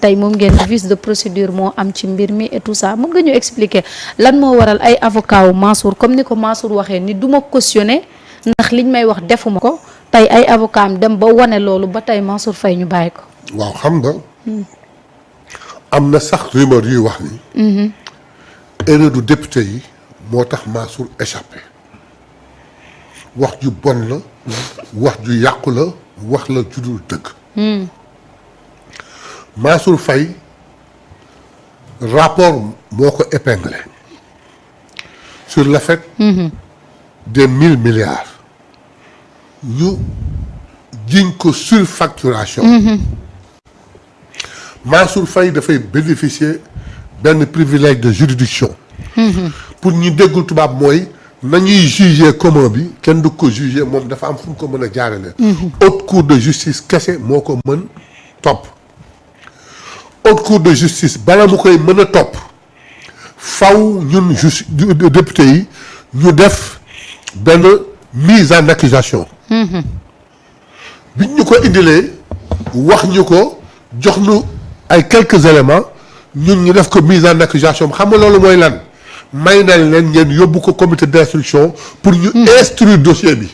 tey moom ngeen vice de procédure moo am ci mbir mi et tout ça mën nga ñu expliquer lan moo waral ay avocat wu Mansour comme ni ko Mansour waxee ni du ma cautionner ndax liñ may wax defuma ko tey ay avocat am dem ba wane loolu ba tey Mansour Faye ñu bàyyi ko. waaw xam nga. am na sax rumeur yuy wax ni. erreur du député yi moo tax Mansour échappé wax ju bon la. wax ju yàqu la wax la ju dul dëgg. Mansour Faye rapport moo ko épinglé sur le fait des 1000 milliards ñu jiñ ko surfacturation. Mansour Faye dafay bénéficier benn privilège de juridiction. pour ñu déggul tubaab mooy nañuy juger commun bi kenn du ko juger moom dafa am fu mu ko mën a jaarale. haute cour de justice kese moo ko mën topp. haute cour de justice bala mu koy mën a topp faw ñun député yi ñu def benn mise en accusation. biñ ñu ko indilee wax ñu ko jox ñu ay quelques éléments ñun ñu def ko mise en accusation xam nga loolu mooy lan may nañ leen ngeen yóbbu ko comité d'instruction pour ñu instruire dossier bi.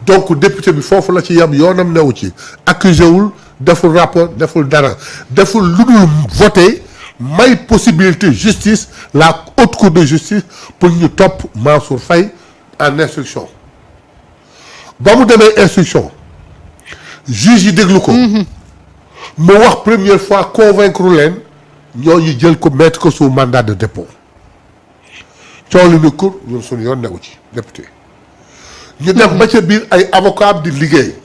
donc député bi foofu la ci yam yoonam newu ci accusé wul deful rapport deful dara deful lu dul voté may possibilité justice la haute cour de justice pour ñu topp Mansour Faye en instruction ba mu demee instruction juge yi déglu ko mu wax première fois convaincre leen ñooñu jël ko mettre ko sous mandat de dépôt coow li ni kur ñun suñu yoon newu ci député ñu dem ba ca biir ay avocat di liggéey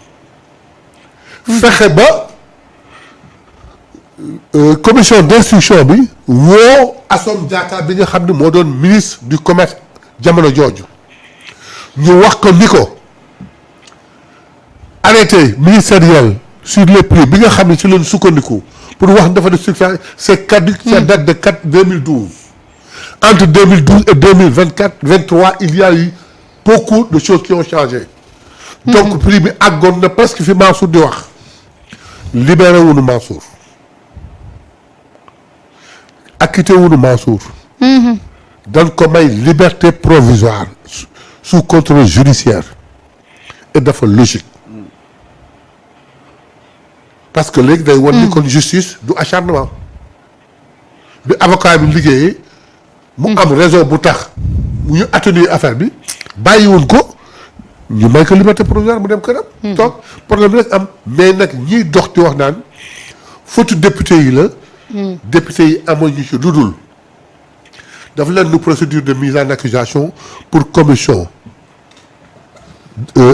fexe ba commission d'instruction bi woo Assome Diatta bi nga xam ne moo doon ministre du commerce jamono jooju ñu wax ko ni ko arrêté ministériel sur les prix bi nga xam ne ci leen sukkandiku pour wax dafa def structure c'est caduc, ça date de 2012 entre 2012 et 2023 il y a eu beaucoup de choses qui ont changé. donc prix bi àggoon na presque fi Mansour di wax libéré wuñu Mansour acquitté wuñu Mansour dañ ko may liberté provisoire sous contrôle judiciaire et dafa logique parce que léegi day wan ni kon justice du acharnement bi avocat bi liggéeyee mu am raison bu tax mu ñu atténuer affaire bi bàyyiwuñ ko ñu may ko liberté provisoire mu dem këram. donc problème rek am mais nag ñiy dox di wax naan faute député yi la. député yi amuñu ci lu dul dafa leen nu procédure de mise en accusation pour commission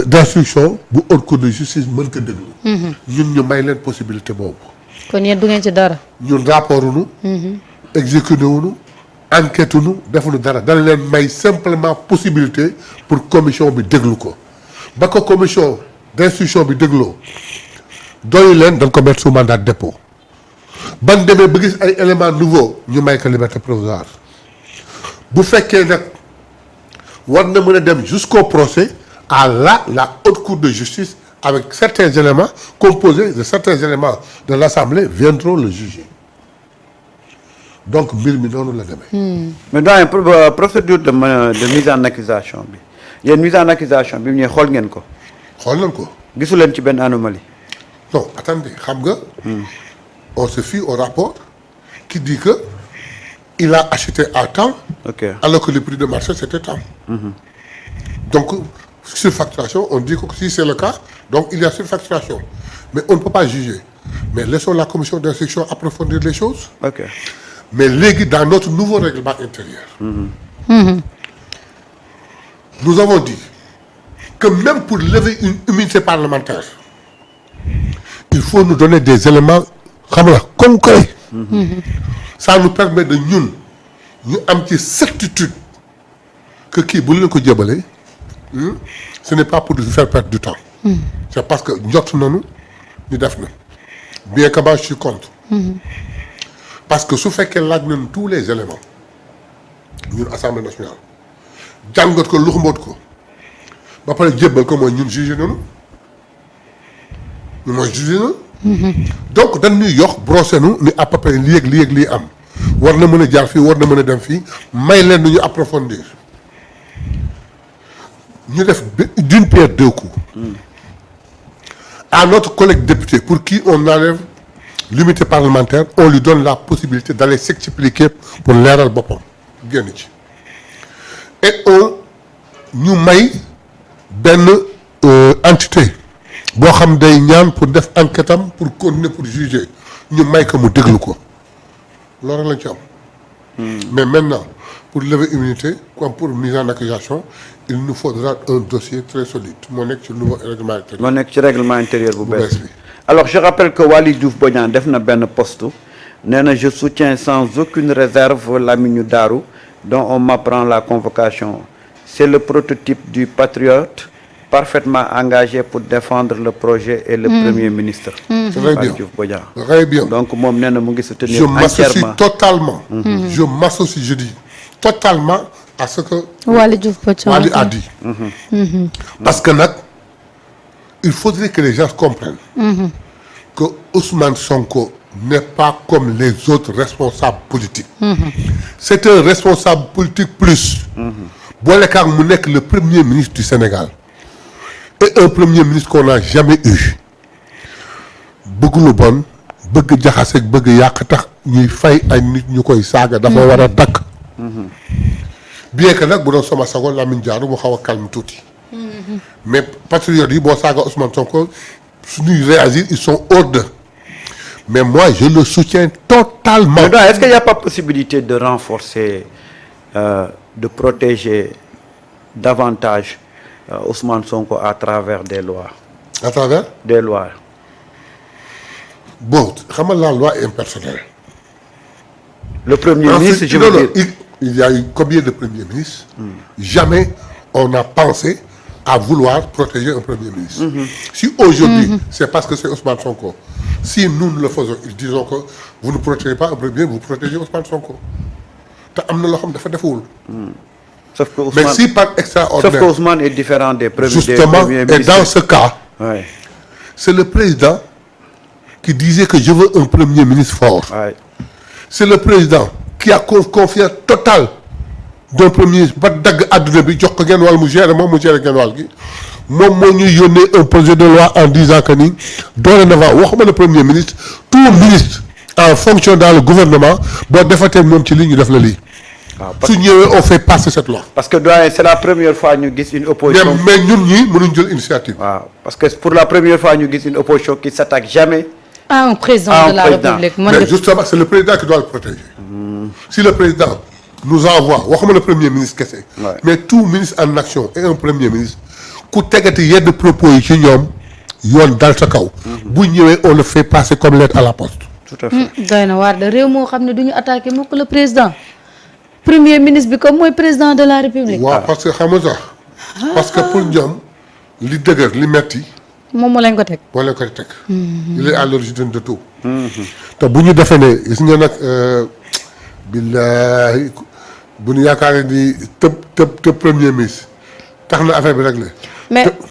d'instruction bu haute cour de justice mën ko déglu. ñun ñu may leen possibilité boobu. kon yéen du ngeen ci dara. ñun rapport nu exécuté wuñu enquête nu defuñu dara dana leen may simplement possibilité pour commission bi déglu ko ba ko commission d'instruction bi dégloo doy leen dañ ko mettre sous mandat de dépôt ban demee ba gis ay éléments nouveaux ñu may ko liberté provisoire bu fekkee nag war na mën a dem jusqu'au procès à la haute cour de justice avec certains éléments composés de certains éléments de l'Assemblée viendront le juger donc mbir mi noonu la demee. mais doyen procédure de mise en accusation bi yéen mise en accusation bi mu ñëwee xool ngeen ko. xool nañ ko. gisu leen ci benn anomalie. non attendez xam nga. on se fie au rapport qui dit que il a acheté à temps. ok alors que le prix de marché c'était temps. donc surfacturation on dit que si c'est le cas donc il y a surfacturation mais on ne peut pas juger mais laissons la commission d'instruction approfondir les choses. ok. mais léegi dans notre nouveau règlement intérieur. Nous avons dit que même pour lever une immunité parlementaire il faut nous donner des éléments xam nga concrets. Ça nous permet de ñun ñu am ci certitude que kii bu leen ko jébalee ce n'est pas pour nous faire perdre du temps. C'est parce que njort nañu ñu def na bien que je suis contre. parce que su fekkee laaj nañu tous les éléments ñun assemblée nationale jàngat ko luxumboot ko ba pare jébbal ko mooy ñun jugé nañu ñu mooy jugé na donc dañ ñuy yox brosser nu ni à peu près lii ak lii ak lii am war na mën a jaar fii war na mën a dem fii may leen nu ñu approfondir ñu def d'une pierre deux coups. À notre collègue député pour qui on enlève l'immunité parlementaire on lui donne la possibilité d'aller s'expliquer pour leeral boppam génn ci et ñu may benn entité boo xam day ñaan pour def enquête am pour continuer pour juger ñu may ko mu déglu ko loolu lañ ci am. Mais maintenant pour lever immunité comme pour mise en accusation il nous faudra un dossier très solide moo nekk ci nouveau règlement intérieur. moo nekk ci règlement intérieur bu bees bi. alors je rappelle que Waly Diouf Bodian def na benn poste nee na je soutiens sans aucune réserve Lamine Darou dont on m'apprend la convocation c'est le prototype du patriote parfaitement engagé pour défendre le projet et le premier ministre. Très Waly bien. Diouf Bodian. Très bien. donc moom nee na mu ngi soutenir Je m'associe entièrement. totalement. Je m'associe, je dis totalement à ce que Waly Diouf Bodian Waly a dit. Parce que nag il faudrait que les gens comprennent que Ousmane Sonko n'est pas comme les autres responsables politiques. C'est un responsable politique plus. Boole Kaak mu nekk le premier ministre du Sénégal et un premier ministre qu'on n'a jamais eu. bëgg lu bon bëgg jaxase bëgg yàq tax ñuy fay ay nit ñu koy saaga dafa war a dakk bien que nag bu doon sama sago Lamine Diallo mu xaw a calme tuuti mais patriotes yi boo saaga Ousmane Sonko suñuy réagir ils sont hors d'eux mais moi je le soutiens totalement. Mais donc, est-ce qu'il n'y a pas possibilité de renforcer de protéger davantage Ousmane Sonko à travers des lois À travers des lois. bon xam nga la loi est impersonnelle. Le premier Ensuite, ministre, je non, veux non, dire. il y a eu combien de premiers ministres? Jamais on a pensé à vouloir protéger un premier ministre. Si aujourd'hui, c'est parce que c'est Ousmane Sonko. Si nous le faisons, ils disons que vous ne protégez pas un premier, vous protégez Ousmane Sonko. te am na loo xam dafa deful. Sauf que Mais Ousmane, si par sauf que extraordinaire, Ousmane est différent des premiers justement, des et premiers dans ministres. ce cas, Ouais, c'est le président qui disait que je veux un premier ministre fort. ouais. C'est le président qui a confiance totale d'un premier ministre ba dagg àdduna bi jox ko genn wàll mu gérer moom mu gérer genn wàll gi moom moo ñuy yónnee un projet de loi en disant que ni dorénavant waxuma le premier ministre tout ministre en fonction dans le gouvernement boo defatee moom ci lii ñu def la lii. waaw parce su ñëwee on fait passer cette loi. parce que doyen c'est la première fois ñu gis une opposition. mais ñun ñii mënuñ jël initiative. waaw parce que pour la première fois ñu gis une opposition qui s'attaque jamais. à un président À un de la président. République. Mais justement c'est le président qui doit le protéger. Si le président nous envoie waxuma le premier ministre kese. Ouais. mais tout ministre en action et un premier ministre ku tegati yenn propos yi ci ñoom yoon dal sa kaw. bu ñëwee on le fait passer comme lettre à la poste. Tout à fait. doy na waar de réew moo xam ne du ñu attaqué mukk le président premier ministre bi comme mooy président de la République. waaw parce que xam nga sax parce que pour ñoom li dëgër li metti moom moo leen ko teg. boo leen koy teg. il est à l'origine de tout. te bu ñu defee ne gis nga nag billahi bu ñu yaakaaree ni tëb premier ministre tax na affaire bi réglé. mais